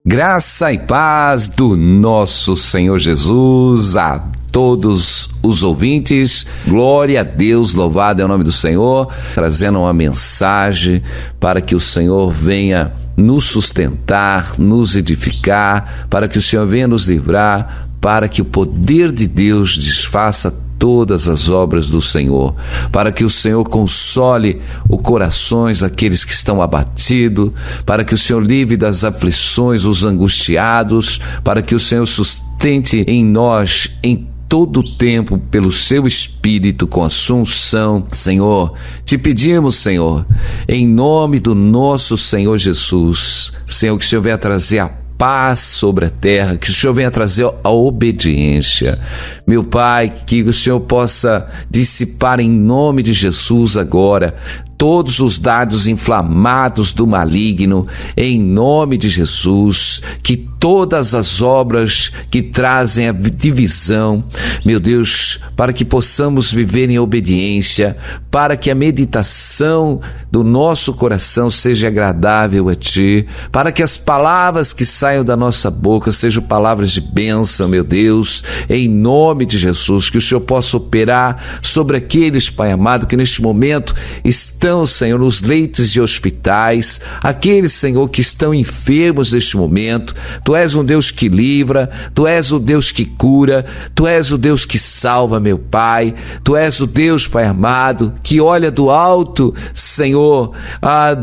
Graça e paz do nosso Senhor Jesus a todos os ouvintes. Glória a Deus, louvado é o nome do Senhor, trazendo uma mensagem para que o Senhor venha nos sustentar, nos edificar, para que o Senhor venha nos livrar, para que o poder de Deus desfaça todas as obras do Senhor, para que o Senhor console os corações daqueles que estão abatidos, para que o Senhor livre das aflições os angustiados, para que o Senhor sustente em nós, em todo o tempo, pelo seu Espírito, com a sua unção. Senhor, te pedimos, Senhor, em nome do nosso Senhor Jesus, Senhor, que o Senhor venha trazer a paz sobre a terra, que o Senhor venha trazer a obediência. Meu Pai, que o Senhor possa dissipar em nome de Jesus agora todos os dardos inflamados do maligno, em nome de Jesus, que todas as obras que trazem a divisão, meu Deus, para que possamos viver em obediência, para que a meditação do nosso coração seja agradável a Ti, para que as palavras que saiam da nossa boca sejam palavras de bênção, meu Deus, em nome de Jesus, que o Senhor possa operar sobre aqueles, Pai amado, que neste momento estão, Senhor, nos leitos de hospitais, aqueles, Senhor, que estão enfermos neste momento. Tu és um Deus que livra, Tu és o Deus que cura, Tu és o Deus que salva, meu Pai. Tu és o Deus, Pai amado, que olha do alto, Senhor,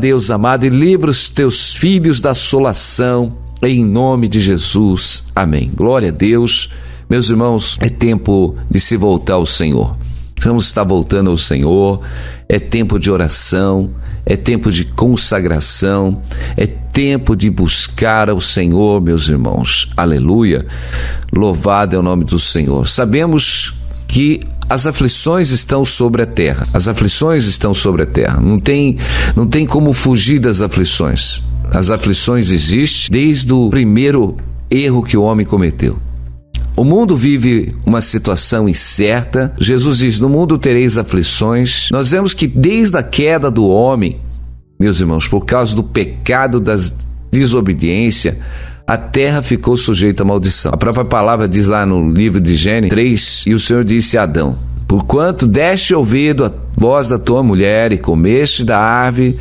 Deus amado, e livra os Teus filhos da assolação, em nome de Jesus. Amém. Glória a Deus. Meus irmãos, é tempo de se voltar ao Senhor. Vamos estar voltando ao Senhor, é tempo de oração, é tempo de consagração, é tempo de buscar ao Senhor, meus irmãos. Aleluia, louvado é o nome do Senhor. Sabemos que as aflições estão sobre a terra, as aflições estão sobre a terra, não tem como fugir das aflições. As aflições existem desde o primeiro erro que o homem cometeu. O mundo vive uma situação incerta. Jesus diz: no mundo tereis aflições. Nós vemos que desde a queda do homem, meus irmãos, por causa do pecado da desobediência, a terra ficou sujeita à maldição. A própria palavra diz lá no livro de Gênesis 3, e o Senhor disse a Adão: porquanto deste ouvido a voz da tua mulher e comeste da árvore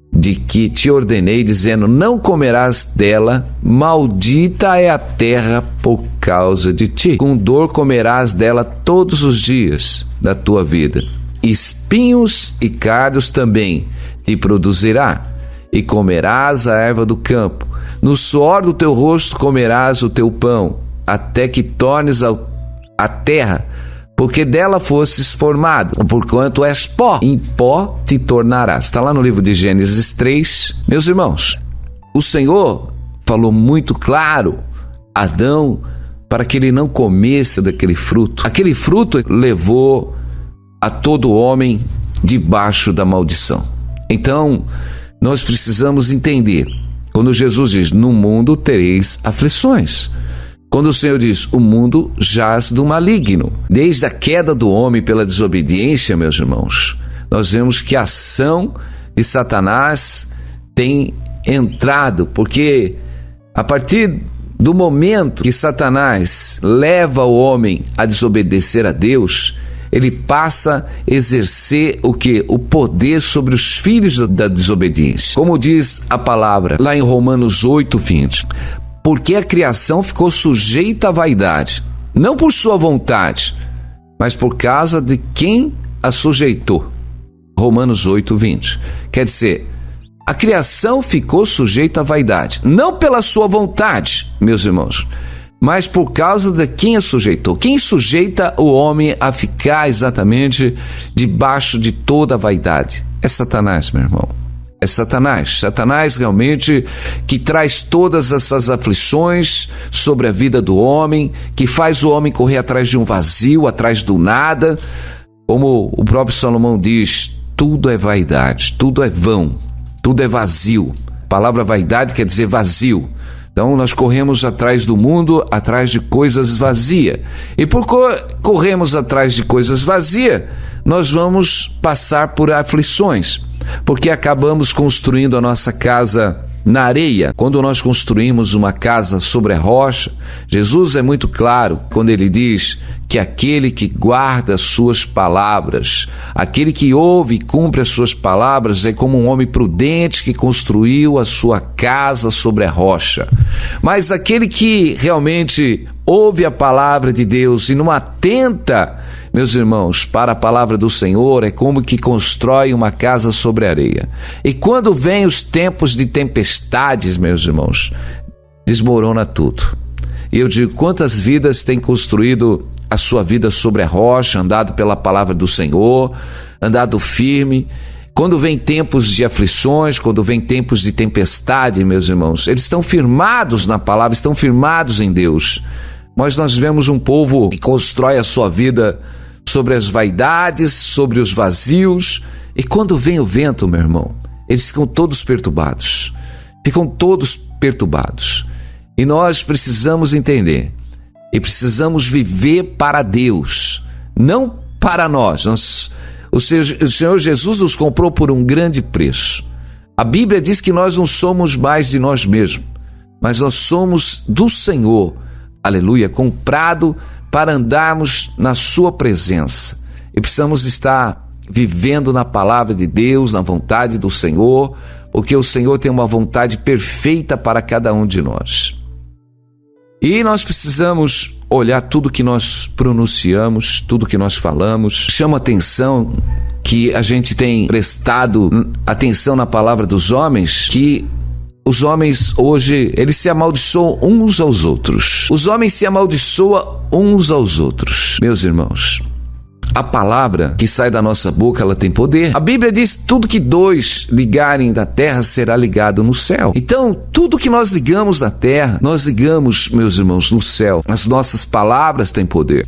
de que te ordenei, dizendo: não comerás dela, maldita é a terra por causa de ti. Com dor comerás dela todos os dias da tua vida. Espinhos e cardos também te produzirá, e comerás a erva do campo. No suor do teu rosto comerás o teu pão, até que tornes a terra, porque dela fostes formado, porquanto és pó, em pó te tornarás. Está lá no livro de Gênesis 3. Meus irmãos, o Senhor falou muito claro a Adão para que ele não comesse daquele fruto. Aquele fruto levou a todo homem debaixo da maldição. Então, nós precisamos entender, quando Jesus diz: no mundo tereis aflições. Quando o Senhor diz: o mundo jaz do maligno. Desde a queda do homem pela desobediência, meus irmãos, nós vemos que a ação de Satanás tem entrado, porque a partir do momento que Satanás leva o homem a desobedecer a Deus, ele passa a exercer o quê? O poder sobre os filhos da desobediência. Como diz a palavra lá em Romanos 8:20. Porque a criação ficou sujeita à vaidade, não por sua vontade, mas por causa de quem a sujeitou. Romanos 8:20. Quer dizer, a criação ficou sujeita à vaidade, não pela sua vontade, meus irmãos, mas por causa de quem a sujeitou. Quem sujeita o homem a ficar exatamente debaixo de toda a vaidade? É Satanás, meu irmão. É Satanás realmente que traz todas essas aflições sobre a vida do homem, que faz o homem correr atrás de um vazio, atrás do nada. Como o próprio Salomão diz: tudo é vaidade, tudo é vão, tudo é vazio. A palavra vaidade quer dizer vazio. Então nós corremos atrás do mundo, atrás de coisas vazias. E por corremos atrás de coisas vazias, nós vamos passar por aflições, porque acabamos construindo a nossa casa na areia. Quando nós construímos uma casa sobre a rocha, Jesus é muito claro quando ele diz que aquele que guarda as suas palavras, aquele que ouve e cumpre as suas palavras é como um homem prudente que construiu a sua casa sobre a rocha. Mas aquele que realmente ouve a palavra de Deus e não atenta, meus irmãos, para a palavra do Senhor, é como que constrói uma casa sobre a areia. E quando vem os tempos de tempestades, meus irmãos, desmorona tudo. E eu digo, quantas vidas têm construído a sua vida sobre a rocha, andado pela palavra do Senhor, andado firme. Quando vem tempos de aflições, quando vem tempos de tempestade, meus irmãos, eles estão firmados na palavra, estão firmados em Deus. Mas nós vemos um povo que constrói a sua vida sobre as vaidades, sobre os vazios, e quando vem o vento, meu irmão, eles ficam todos perturbados. E nós precisamos entender, e precisamos viver para Deus, não para nós. O Senhor Jesus nos comprou por um grande preço. A Bíblia diz que nós não somos mais de nós mesmos, mas nós somos do Senhor, aleluia, comprado para andarmos na sua presença. E precisamos estar vivendo na palavra de Deus, na vontade do Senhor, porque o Senhor tem uma vontade perfeita para cada um de nós. E nós precisamos olhar tudo que nós pronunciamos, tudo que nós falamos. Chama atenção que a gente tem prestado atenção na palavra dos homens, que os homens hoje, eles se amaldiçoam uns aos outros. Os homens se amaldiçoam uns aos outros. Meus irmãos, a palavra que sai da nossa boca, ela tem poder. A Bíblia diz, tudo que dois ligarem da terra será ligado no céu. Então, tudo que nós ligamos na terra, nós ligamos, meus irmãos, no céu. As nossas palavras têm poder.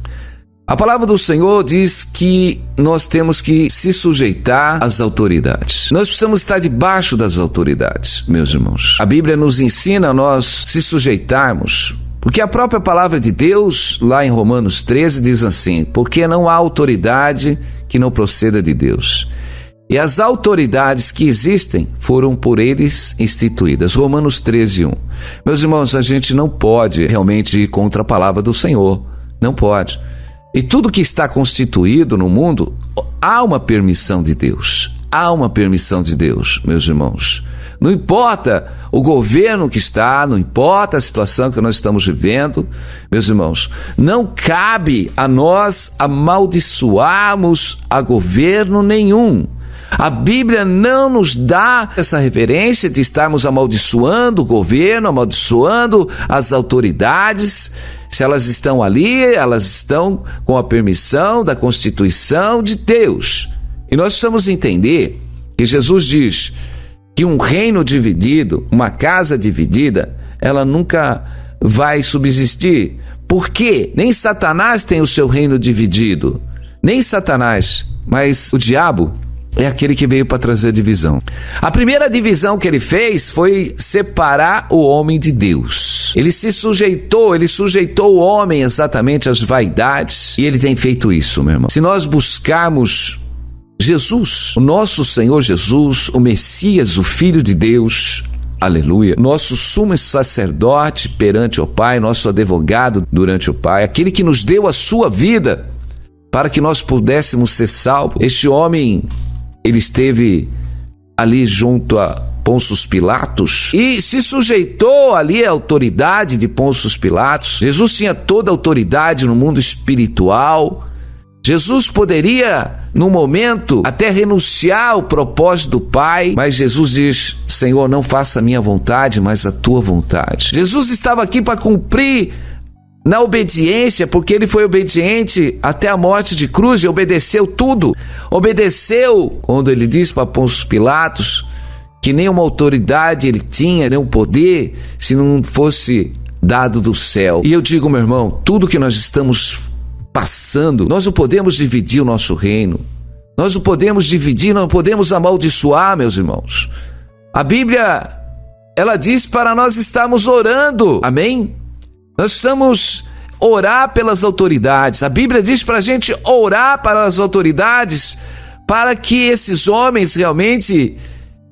A palavra do Senhor diz que nós temos que se sujeitar às autoridades. Nós precisamos estar debaixo das autoridades, meus irmãos. A Bíblia nos ensina a nós se sujeitarmos, porque a própria palavra de Deus, lá em Romanos 13, diz assim, porque não há autoridade que não proceda de Deus. E as autoridades que existem foram por eles instituídas. Romanos 13, 1. Meus irmãos, a gente não pode realmente ir contra a palavra do Senhor. Não pode. E tudo que está constituído no mundo, há uma permissão de Deus. Há uma permissão de Deus, meus irmãos. Não importa o governo que está, não importa a situação que nós estamos vivendo, meus irmãos, não cabe a nós amaldiçoarmos a governo nenhum. A Bíblia não nos dá essa referência de estarmos amaldiçoando o governo, amaldiçoando as autoridades. Se elas estão ali, elas estão com a permissão da Constituição de Deus. E nós precisamos entender que Jesus diz que um reino dividido, uma casa dividida, ela nunca vai subsistir. Por quê? Nem Satanás tem o seu reino dividido. Nem Satanás, mas o diabo é aquele que veio para trazer divisão. A primeira divisão que ele fez foi separar o homem de Deus. Ele sujeitou o homem exatamente às vaidades, e ele tem feito isso, meu irmão. Se nós buscarmos Jesus, o nosso Senhor Jesus, o Messias, o Filho de Deus, aleluia, nosso sumo sacerdote perante o Pai, nosso advogado durante o Pai, aquele que nos deu a sua vida para que nós pudéssemos ser salvos. Este homem, ele esteve ali junto a Pôncio Pilatos e se sujeitou ali à autoridade de Pôncio Pilatos. Jesus tinha toda a autoridade no mundo espiritual. Jesus poderia, no momento, até renunciar ao propósito do Pai, mas Jesus diz, Senhor, não faça a minha vontade, mas a tua vontade. Jesus estava aqui para cumprir na obediência, porque ele foi obediente até a morte de cruz e obedeceu tudo. Obedeceu quando ele disse para Pôncio Pilatos que nenhuma autoridade ele tinha, nenhum poder, se não fosse dado do céu. E eu digo, meu irmão, tudo que nós estamos passando, nós não podemos dividir o nosso reino. Nós não podemos dividir, não podemos amaldiçoar, meus irmãos. A Bíblia, ela diz para nós estarmos orando, amém? Nós precisamos orar pelas autoridades. A Bíblia diz para a gente orar para as autoridades, para que esses homens realmente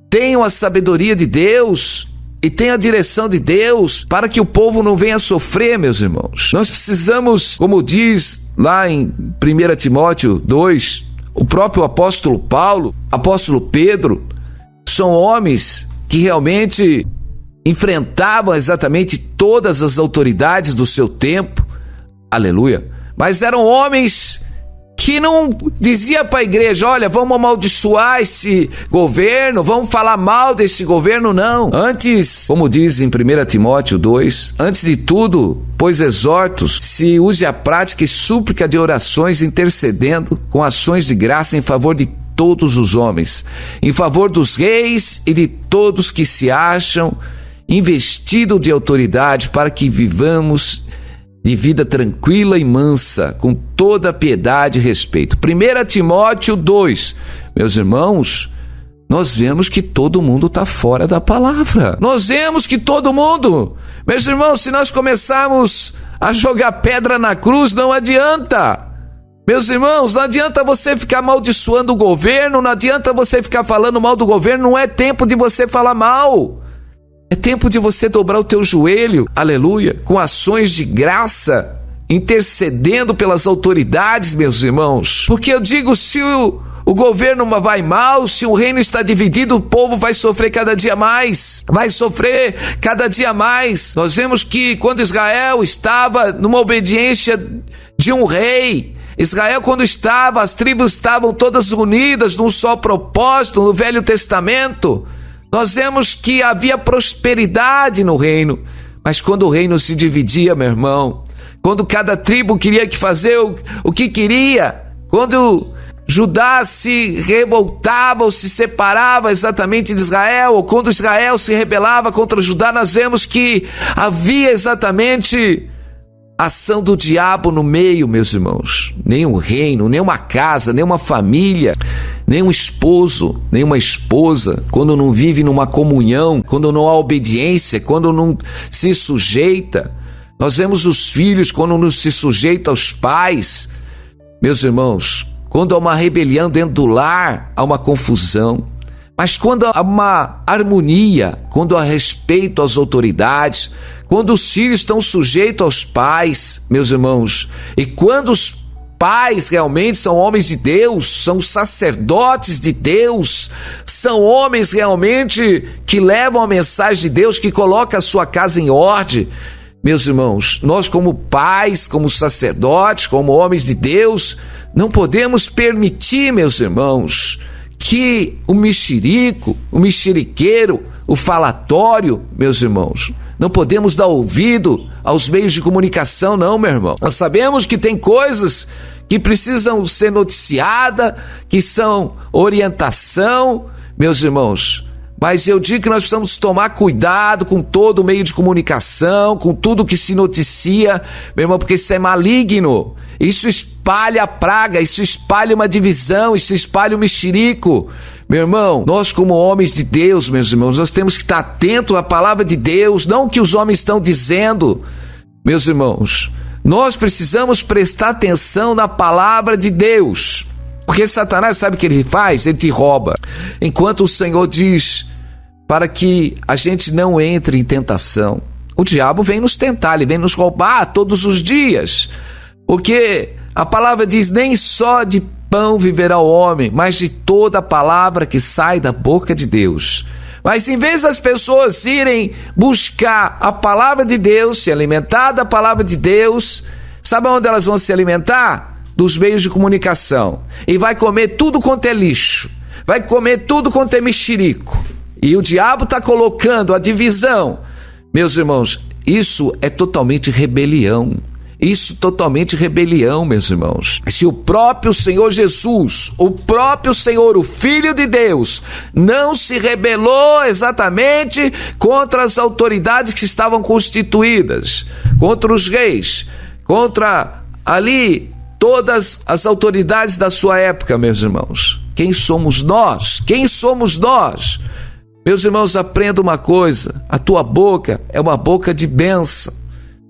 tenham a sabedoria de Deus e tem a direção de Deus para que o povo não venha sofrer, meus irmãos. Nós precisamos, como diz lá em 1 Timóteo 2, o próprio apóstolo Paulo, apóstolo Pedro, são homens que realmente enfrentavam exatamente todas as autoridades do seu tempo, aleluia, mas eram homens que não dizia para a igreja, olha, vamos amaldiçoar esse governo, vamos falar mal desse governo, não. Antes, como diz em 1 Timóteo 2, antes de tudo, pois exortos, se use a prática e súplica de orações, intercedendo com ações de graça em favor de todos os homens, em favor dos reis e de todos que se acham investidos de autoridade, para que vivamos de vida tranquila e mansa, com toda piedade e respeito. 1 Timóteo 2, meus irmãos, nós vemos que todo mundo está fora da palavra. Nós vemos que todo mundo, meus irmãos, se nós começarmos a jogar pedra na cruz, não adianta. Meus irmãos, não adianta você ficar amaldiçoando o governo, não adianta você ficar falando mal do governo, não é tempo de você falar mal. É tempo de você dobrar o teu joelho, aleluia, com ações de graça, intercedendo pelas autoridades, meus irmãos. Porque eu digo, se o governo vai mal, se o reino está dividido, o povo vai sofrer cada dia mais. Vai sofrer cada dia mais. Nós vemos que quando Israel estava numa obediência de um rei, Israel, quando estava, as tribos estavam todas unidas num só propósito, no Velho Testamento, nós vemos que havia prosperidade no reino. Mas quando o reino se dividia, meu irmão, quando cada tribo queria fazer o que queria, quando Judá se revoltava ou se separava exatamente de Israel, ou quando Israel se rebelava contra Judá, nós vemos que havia exatamente ação do diabo no meio, meus irmãos. Nem um reino, nem uma casa, nem uma família, nem um esposo, nem uma esposa, quando não vive numa comunhão, quando não há obediência, quando não se sujeita. Nós vemos os filhos quando não se sujeita aos pais. Meus irmãos, quando há uma rebelião dentro do lar, há uma confusão. Mas quando há uma harmonia, quando há respeito às autoridades, quando os filhos estão sujeitos aos pais, meus irmãos, e quando os pais realmente são homens de Deus, são sacerdotes de Deus, são homens realmente que levam a mensagem de Deus, que colocam a sua casa em ordem, meus irmãos, nós como pais, como sacerdotes, como homens de Deus, não podemos permitir, meus irmãos, que o mexerico, o mexeriqueiro, o falatório, meus irmãos, não podemos dar ouvido aos meios de comunicação, não, meu irmão. Nós sabemos que tem coisas que precisam ser noticiadas, que são orientação, meus irmãos, mas eu digo que nós precisamos tomar cuidado com todo o meio de comunicação, com tudo que se noticia, meu irmão, porque isso é maligno, isso espalha a praga, isso espalha uma divisão, isso espalha o mexerico. Meu irmão, nós como homens de Deus, meus irmãos, nós temos que estar atentos à palavra de Deus, não o que os homens estão dizendo, meus irmãos. Nós precisamos prestar atenção na palavra de Deus. Porque Satanás, sabe o que ele faz? Ele te rouba. Enquanto o Senhor diz para que a gente não entre em tentação, o diabo vem nos tentar, ele vem nos roubar todos os dias. Porque a palavra diz, nem só de pão viverá o homem, mas de toda a palavra que sai da boca de Deus. Mas em vez das pessoas irem buscar a palavra de Deus, se alimentar da palavra de Deus, sabe onde elas vão se alimentar? Dos meios de comunicação, e vai comer tudo quanto é lixo, vai comer tudo quanto é mexerico, e o diabo está colocando a divisão. Meus irmãos, isso é totalmente rebelião, meus irmãos. Se o próprio Senhor Jesus, o próprio Senhor, o Filho de Deus, não se rebelou exatamente contra as autoridades que estavam constituídas, contra os reis, contra ali todas as autoridades da sua época, meus irmãos. Quem somos nós? Quem somos nós? Meus irmãos, aprenda uma coisa: a tua boca é uma boca de bênção.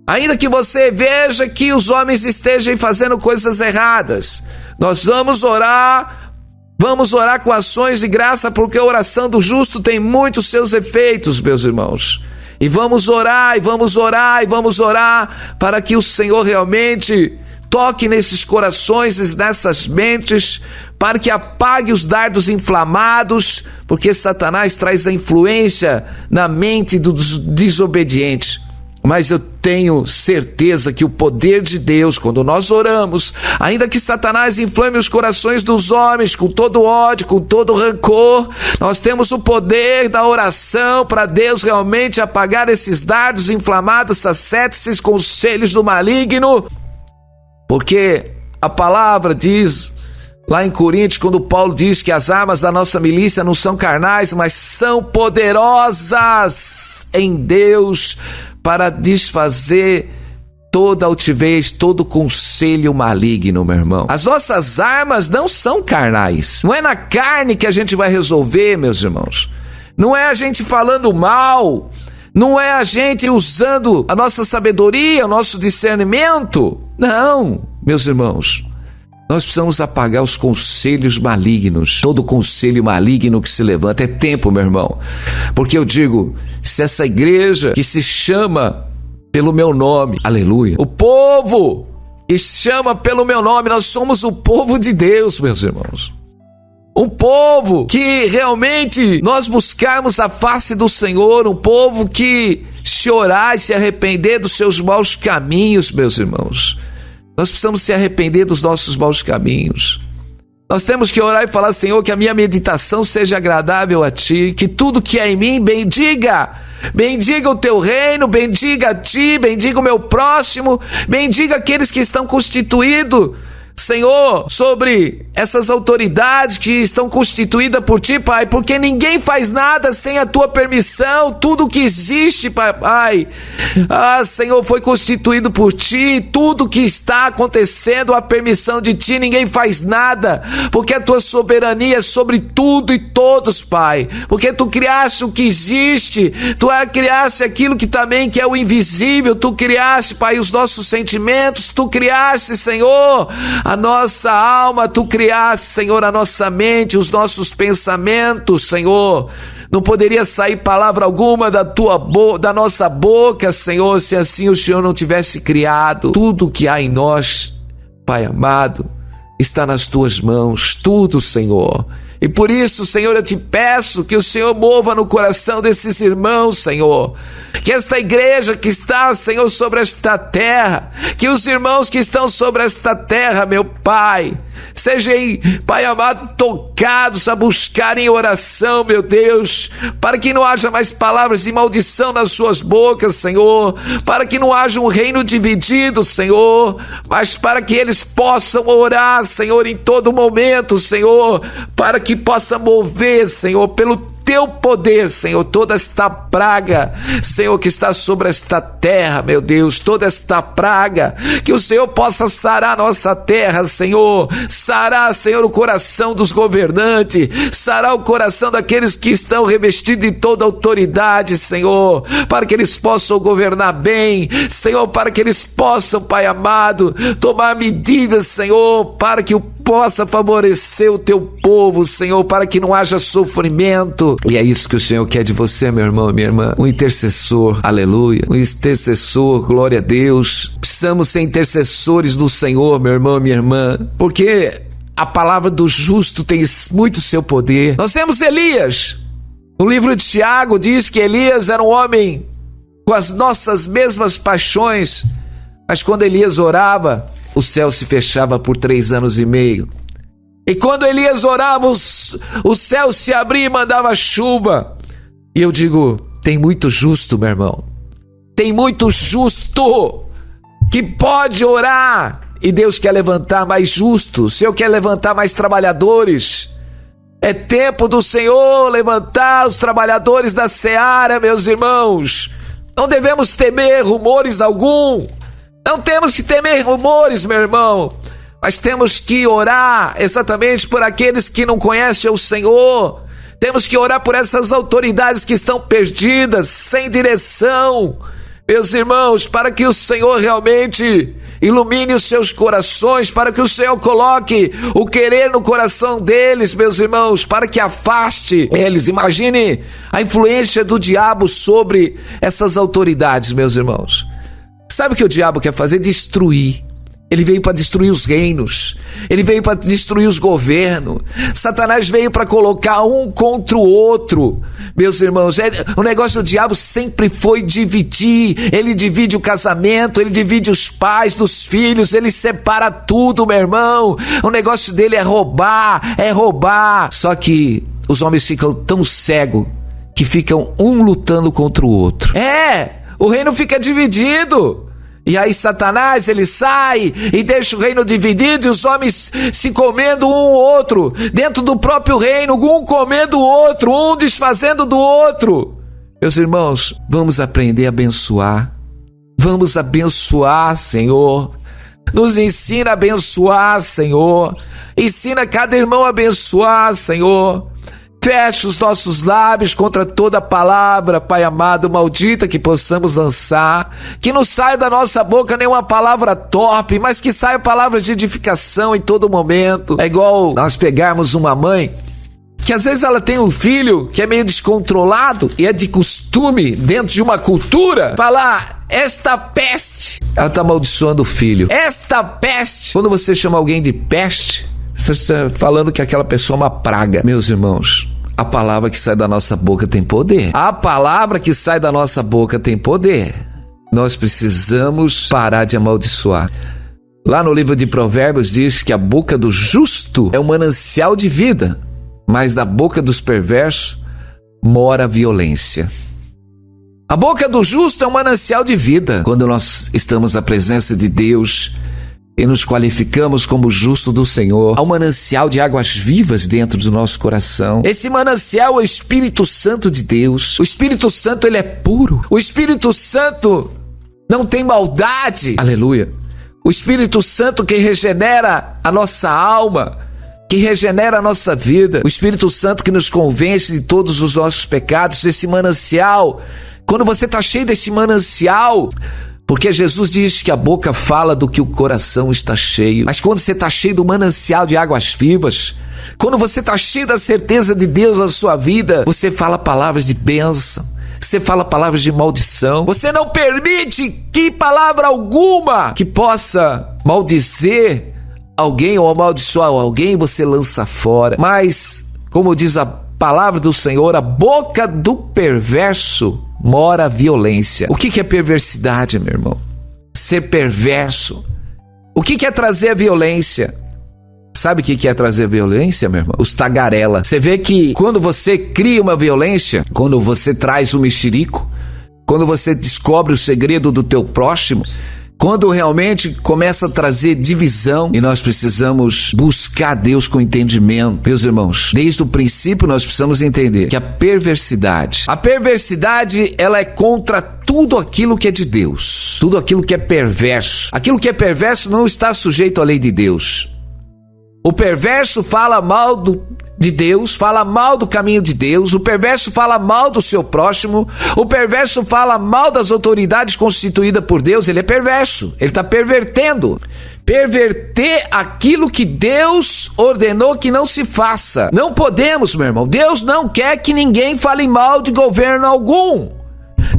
Ainda que você veja que os homens estejam fazendo coisas erradas, nós vamos orar Vamos orar com ações de graça, porque a oração do justo tem muitos seus efeitos, meus irmãos. E vamos orar, e vamos orar, e vamos orar, para que o Senhor realmente toque nesses corações e nessas mentes, para que apague os dardos inflamados, porque Satanás traz a influência na mente dos desobedientes. Mas eu tenho certeza que o poder de Deus, quando nós oramos, ainda que Satanás inflame os corações dos homens com todo ódio, com todo rancor, nós temos o poder da oração para Deus realmente apagar esses dardos inflamados, essas setas, esses conselhos do maligno, porque a palavra diz lá em Coríntios, quando Paulo diz que as armas da nossa milícia não são carnais, mas são poderosas em Deus para desfazer toda altivez, todo conselho maligno, meu irmão. As nossas armas não são carnais. Não é na carne que a gente vai resolver, meus irmãos. Não é a gente falando mal. Não é a gente usando a nossa sabedoria, o nosso discernimento. Não, meus irmãos. Nós precisamos apagar os conselhos malignos, todo conselho maligno que se levanta. É tempo, meu irmão, porque eu digo, se essa igreja que se chama pelo meu nome, aleluia, o povo que chama pelo meu nome, nós somos o povo de Deus, meus irmãos. Um povo que realmente nós buscarmos a face do Senhor, um povo que chorar e se arrepender dos seus maus caminhos, meus irmãos. Nós precisamos se arrepender dos nossos maus caminhos. Nós temos que orar e falar, Senhor, que a minha meditação seja agradável a Ti, que tudo que é em mim bendiga o Teu reino, bendiga a Ti, bendiga o meu próximo, bendiga aqueles que estão constituídos, Senhor, sobre essas autoridades que estão constituídas por Ti, Pai, porque ninguém faz nada sem a Tua permissão. Tudo que existe, Pai, Senhor, foi constituído por Ti. Tudo que está acontecendo, a permissão de Ti, ninguém faz nada, porque a Tua soberania é sobre tudo e todos, Pai, porque Tu criaste o que existe, Tu criaste aquilo que também que é o invisível, Tu criaste, Pai, os nossos sentimentos, Tu criaste, Senhor, a nossa alma, Tu criaste, Senhor, a nossa mente, os nossos pensamentos, Senhor. Não poderia sair palavra alguma da nossa boca, Senhor, se assim o Senhor não tivesse criado. Tudo que há em nós, Pai amado, está nas Tuas mãos, tudo, Senhor. E por isso, Senhor, eu Te peço que o Senhor mova no coração desses irmãos, Senhor. Que esta igreja que está, Senhor, sobre esta terra, que os irmãos que estão sobre esta terra, meu Pai, sejam, Pai amado, tocados a buscarem oração, meu Deus, para que não haja mais palavras de maldição nas suas bocas, Senhor, para que não haja um reino dividido, Senhor, mas para que eles possam orar, Senhor, em todo momento, Senhor, para que possa mover, Senhor, pelo Teu poder, Senhor, toda esta praga, Senhor, que está sobre esta terra, meu Deus, toda esta praga, que o Senhor possa sarar a nossa terra, Senhor, sarar, Senhor, o coração dos governantes, sarar o coração daqueles que estão revestidos de toda autoridade, Senhor, para que eles possam governar bem, Senhor, para que eles possam, Pai amado, tomar medidas, Senhor, para que possa favorecer o Teu povo, Senhor, para que não haja sofrimento. E é isso que o Senhor quer de você, meu irmão, minha irmã, um intercessor, aleluia, um intercessor, glória a Deus. Precisamos ser intercessores do Senhor, meu irmão, minha irmã, porque a palavra do justo tem muito seu poder. Nós temos Elias, no livro de Tiago diz que Elias era um homem com as nossas mesmas paixões, mas quando Elias orava, o céu se fechava por 3 anos e meio. E quando Elias orava, o céu se abria e mandava chuva. E eu digo, tem muito justo, meu irmão. Tem muito justo que pode orar. E Deus quer levantar mais justos. O Senhor quer levantar mais trabalhadores. É tempo do Senhor levantar os trabalhadores da seara, meus irmãos. Não devemos temer rumores algum. Não temos que temer rumores, meu irmão, mas temos que orar exatamente por aqueles que não conhecem o Senhor. Temos que orar por essas autoridades que estão perdidas, sem direção. Meus irmãos, para que o Senhor realmente ilumine os seus corações, para que o Senhor coloque o querer no coração deles, meus irmãos, para que afaste eles. Imagine a influência do diabo sobre essas autoridades, meus irmãos. Sabe o que o diabo quer fazer? Destruir. Ele veio para destruir os reinos, ele veio para destruir os governos. Satanás veio para colocar um contra o outro. Meus irmãos, o negócio do diabo sempre foi dividir. Ele divide o casamento, ele divide os pais dos filhos, ele separa tudo, meu irmão. O negócio dele é roubar. Só que os homens ficam tão cegos que ficam um lutando contra o outro. O reino fica dividido. E aí Satanás, ele sai e deixa o reino dividido e os homens se comendo um ao outro, dentro do próprio reino, um comendo o outro, um desfazendo do outro. Meus irmãos, vamos aprender a abençoar. Vamos abençoar, Senhor. Nos ensina a abençoar, Senhor. Ensina cada irmão a abençoar, Senhor. Feche os nossos lábios contra toda palavra, Pai amado, maldita que possamos lançar. Que não saia da nossa boca nenhuma palavra torpe, mas que saia palavras de edificação em todo momento. É igual nós pegarmos uma mãe, que às vezes ela tem um filho que é meio descontrolado e é de costume, dentro de uma cultura, falar: esta peste. Ela está amaldiçoando o filho. Esta peste. Quando você chama alguém de peste, você está falando que aquela pessoa é uma praga. Meus irmãos, a palavra que sai da nossa boca tem poder. A palavra que sai da nossa boca tem poder. Nós precisamos parar de amaldiçoar. Lá no livro de Provérbios diz que a boca do justo é um manancial de vida, mas na boca dos perversos mora a violência. A boca do justo é um manancial de vida. Quando nós estamos na presença de Deus e nos qualificamos como justo do Senhor, há um manancial de águas vivas dentro do nosso coração. Esse manancial é o Espírito Santo de Deus. O Espírito Santo, ele é puro. O Espírito Santo não tem maldade. Aleluia. O Espírito Santo que regenera a nossa alma, que regenera a nossa vida. O Espírito Santo que nos convence de todos os nossos pecados. Esse manancial, quando você está cheio desse manancial, porque Jesus diz que a boca fala do que o coração está cheio. Mas quando você está cheio do manancial de águas vivas, quando você está cheio da certeza de Deus na sua vida, você fala palavras de bênção, você fala palavras de maldição. Você não permite que palavra alguma que possa maldizer alguém ou amaldiçoar alguém, você lança fora. Mas, como diz a palavra do Senhor, a boca do perverso mora a violência. O que é perversidade, meu irmão? Ser perverso. O que é trazer a violência? Sabe o que é trazer a violência, meu irmão? Os tagarela. Você vê que quando você cria uma violência, quando você traz um mexerico, quando você descobre o segredo do teu próximo, quando realmente começa a trazer divisão, e nós precisamos buscar Deus com entendimento. Meus irmãos, desde o princípio nós precisamos entender que a perversidade, ela é contra tudo aquilo que é de Deus, tudo aquilo que é perverso. Aquilo que é perverso não está sujeito à lei de Deus. O perverso fala mal de Deus, fala mal do caminho de Deus. O perverso fala mal do seu próximo. O perverso fala mal das autoridades constituídas por Deus. Ele é perverso, ele está pervertendo. Perverter aquilo que Deus ordenou que não se faça. Não podemos, meu irmão. Deus não quer que ninguém fale mal de governo algum.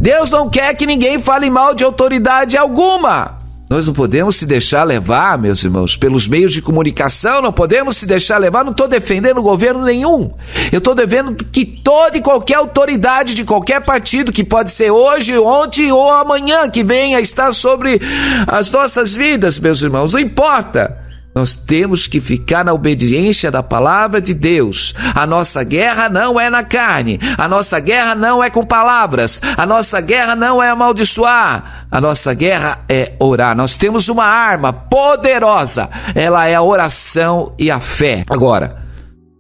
Deus não quer que ninguém fale mal de autoridade alguma. Nós não podemos se deixar levar, meus irmãos, pelos meios de comunicação, não podemos se deixar levar. Não estou defendendo governo nenhum. Eu estou defendendo que toda e qualquer autoridade de qualquer partido, que pode ser hoje, ontem ou amanhã, que venha estar sobre as nossas vidas, meus irmãos, não importa. Nós temos que ficar na obediência da palavra de Deus. A nossa guerra não é na carne. A nossa guerra não é com palavras. A nossa guerra não é amaldiçoar. A nossa guerra é orar. Nós temos uma arma poderosa. Ela é a oração e a fé. Agora,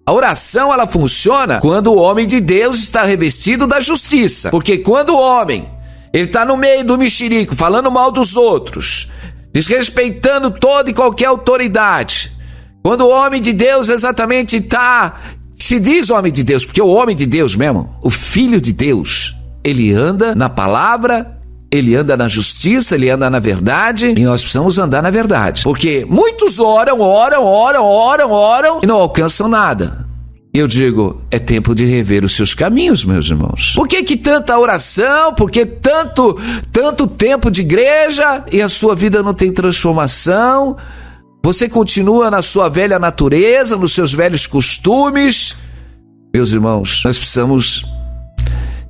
a oração, ela funciona quando o homem de Deus está revestido da justiça. Porque quando o homem, ele está no meio do mexerico, falando mal dos outros, desrespeitando toda e qualquer autoridade, quando o homem de Deus exatamente se diz homem de Deus, porque o homem de Deus mesmo, o Filho de Deus, ele anda na palavra Ele anda na justiça, ele anda na verdade, e nós precisamos andar na verdade. Porque muitos oram e não alcançam nada. Eu digo, é tempo de rever os seus caminhos, meus irmãos. Por que tanta oração? Por que tanto tempo de igreja e a sua vida não tem transformação? Você continua na sua velha natureza, nos seus velhos costumes? Meus irmãos, nós precisamos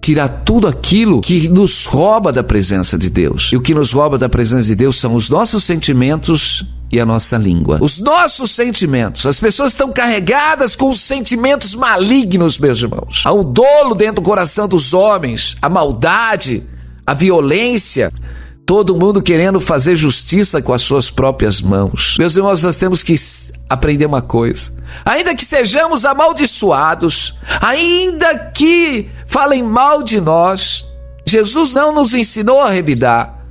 tirar tudo aquilo que nos rouba da presença de Deus. E o que nos rouba da presença de Deus são os nossos sentimentos e a nossa língua. Os nossos sentimentos. As pessoas estão carregadas com os sentimentos malignos, meus irmãos. Há um dolo dentro do coração dos homens, a maldade, a violência, todo mundo querendo fazer justiça com as suas próprias mãos. Meus irmãos, nós temos que aprender uma coisa. Ainda que sejamos amaldiçoados, ainda que falem mal de nós, Jesus não nos ensinou a revidar.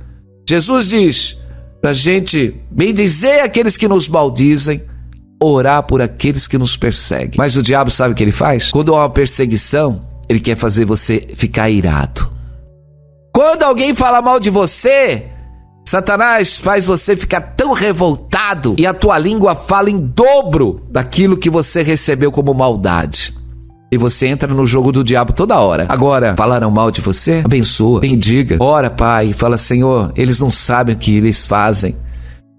Jesus diz para a gente bendizer aqueles que nos maldizem, orar por aqueles que nos perseguem. Mas o diabo sabe o que ele faz? Quando há uma perseguição, ele quer fazer você ficar irado. Quando alguém fala mal de você, Satanás faz você ficar tão revoltado e a tua língua fala em dobro daquilo que você recebeu como maldade. E você entra no jogo do diabo toda hora. Agora, falaram mal de você? Abençoa, bendiga. Ora, Pai, fala, Senhor, eles não sabem o que eles fazem.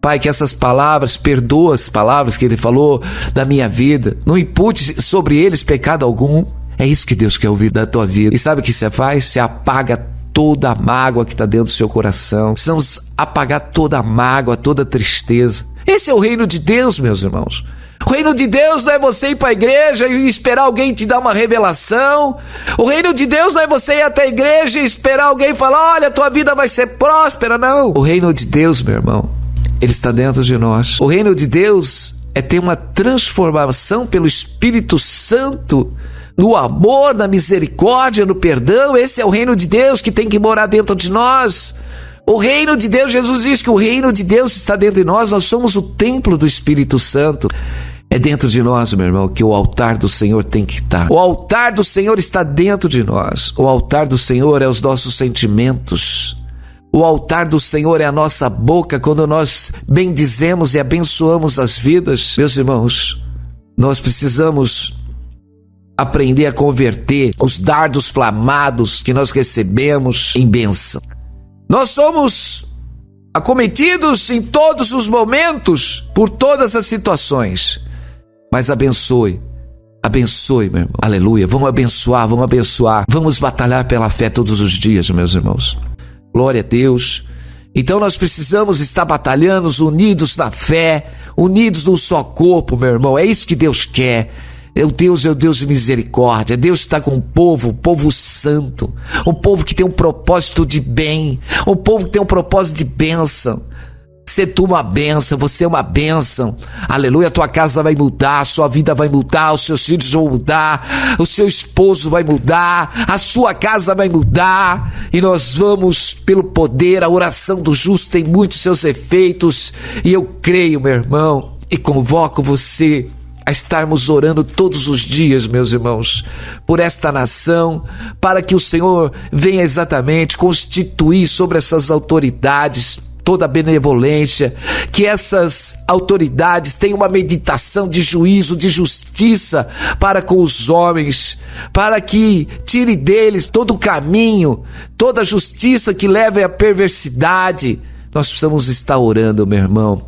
Pai, que essas palavras, perdoa as palavras que ele falou da minha vida. Não impute sobre eles pecado algum. É isso que Deus quer ouvir da tua vida. E sabe o que você faz? Você apaga toda a mágoa que está dentro do seu coração. Precisamos apagar toda a mágoa, toda a tristeza. Esse é o reino de Deus, meus irmãos. O reino de Deus não é você ir para a igreja e esperar alguém te dar uma revelação. O reino de Deus não é você ir até a igreja e esperar alguém falar, olha, tua vida vai ser próspera. Não. O reino de Deus, meu irmão, ele está dentro de nós. O reino de Deus é ter uma transformação pelo Espírito Santo, no amor, na misericórdia, no perdão. Esse é o reino de Deus que tem que morar dentro de nós. O reino de Deus, Jesus diz que o reino de Deus está dentro de nós. Nós somos o templo do Espírito Santo. É dentro de nós, meu irmão, que o altar do Senhor tem que estar. O altar do Senhor está dentro de nós. O altar do Senhor é os nossos sentimentos. O altar do Senhor é a nossa boca quando nós bendizemos e abençoamos as vidas. Meus irmãos, nós precisamos aprender a converter os dardos flamados que nós recebemos em bênção. Nós somos acometidos em todos os momentos, por todas as situações. Mas abençoe, meu irmão. Aleluia, vamos abençoar. Vamos batalhar pela fé todos os dias, meus irmãos. Glória a Deus. Então nós precisamos estar batalhando, unidos na fé, unidos num só corpo, meu irmão. É isso que Deus quer. Deus é o Deus de misericórdia. Deus está com um povo santo, um povo que tem um propósito de bem, um povo que tem um propósito de bênção. Ser tu uma bênção, você é uma bênção. Aleluia, a tua casa vai mudar, a sua vida vai mudar, os seus filhos vão mudar, o seu esposo vai mudar, a sua casa vai mudar. E nós vamos, pelo poder, a oração do justo tem muitos seus efeitos. E eu creio, meu irmão, e convoco você a estarmos orando todos os dias, meus irmãos, por esta nação, para que o Senhor venha exatamente constituir sobre essas autoridades toda a benevolência, que essas autoridades tenham uma meditação de juízo, de justiça para com os homens, para que tire deles todo o caminho, toda a justiça que leva à perversidade. Nós precisamos estar orando, meu irmão.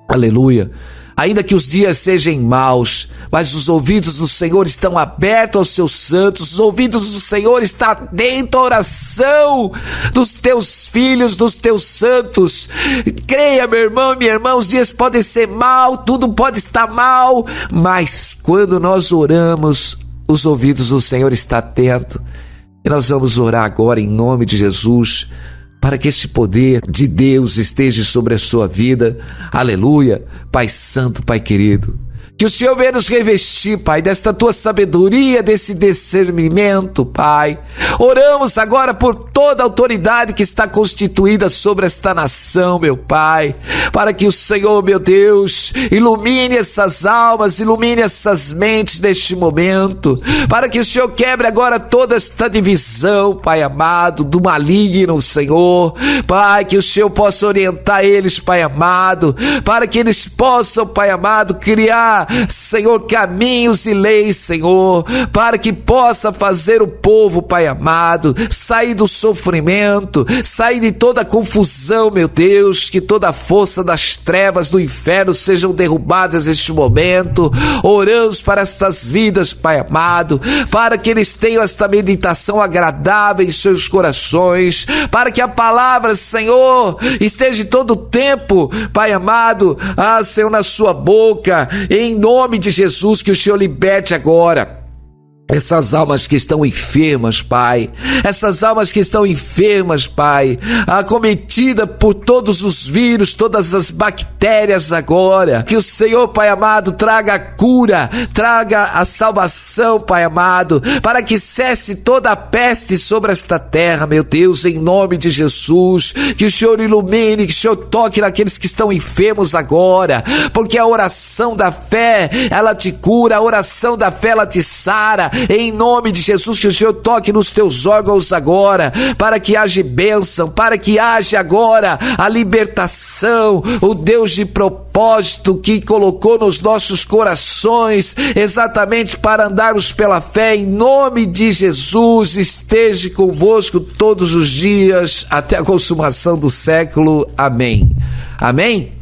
Aleluia. Ainda que os dias sejam maus, mas os ouvidos do Senhor estão abertos aos seus santos, os ouvidos do Senhor estão dentro da oração dos teus filhos, dos teus santos. Creia, meu irmão e minha irmã, os dias podem ser maus, tudo pode estar mal, mas quando nós oramos, os ouvidos do Senhor estão atentos. E nós vamos orar agora em nome de Jesus, para que este poder de Deus esteja sobre a sua vida. Aleluia. Pai santo, Pai querido, Que o Senhor venha nos revestir, Pai, desta tua sabedoria, desse discernimento, Pai. Oramos agora por toda a autoridade que está constituída sobre esta nação, meu Pai, para que o Senhor, meu Deus, ilumine essas almas, ilumine essas mentes neste momento, para que o Senhor quebre agora toda esta divisão, Pai amado, do maligno, Senhor. Pai, que o Senhor possa orientar eles, Pai amado, para que eles possam, Pai amado, criar, Senhor, caminhos e leis, Senhor, para que possa fazer o povo, Pai amado, sair do sofrimento, sair de toda a confusão, meu Deus, que toda a força das trevas do inferno sejam derrubadas neste momento. Oramos para estas vidas, Pai amado, para que eles tenham esta meditação agradável em seus corações, para que a palavra, Senhor, esteja todo o tempo, Pai amado, Senhor, na sua boca, em nome de Jesus, que o Senhor liberte agora essas almas que estão enfermas, Pai, essas almas que estão enfermas, Pai, acometida por todos os vírus, todas as bactérias agora, que o Senhor, Pai amado, traga a cura, traga a salvação, Pai amado, para que cesse toda a peste sobre esta terra, meu Deus, em nome de Jesus, que o Senhor ilumine, que o Senhor toque naqueles que estão enfermos agora, porque a oração da fé, ela te cura, a oração da fé, ela te sara. Em nome de Jesus, que o Senhor toque nos teus órgãos agora, para que haja bênção, para que haja agora a libertação, o Deus de propósito que colocou nos nossos corações, exatamente para andarmos pela fé. Em nome de Jesus, esteja convosco todos os dias, até a consumação do século. Amém. Amém?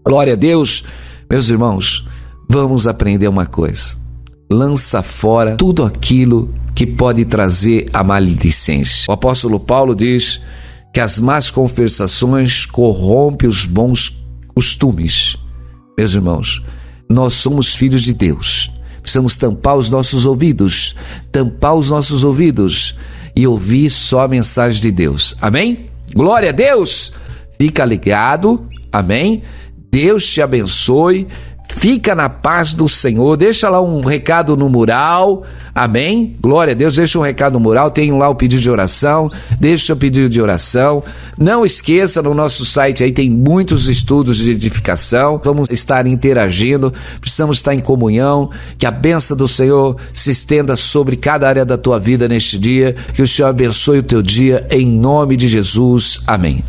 Glória a Deus. Meus irmãos, vamos aprender uma coisa. Lança fora tudo aquilo que pode trazer a maledicência. O apóstolo Paulo diz que as más conversações corrompem os bons costumes. Meus irmãos, nós somos filhos de Deus. Precisamos tampar os nossos ouvidos e ouvir só a mensagem de Deus. Amém? Glória a Deus! Fica ligado, amém? Deus te abençoe. Fica na paz do Senhor, deixa lá um recado no mural, amém? Glória a Deus, deixa um recado no mural, tem lá o pedido de oração, deixa o seu pedido de oração. Não esqueça, no nosso site aí tem muitos estudos de edificação, vamos estar interagindo, precisamos estar em comunhão, que a bênção do Senhor se estenda sobre cada área da tua vida neste dia, que o Senhor abençoe o teu dia, em nome de Jesus, amém.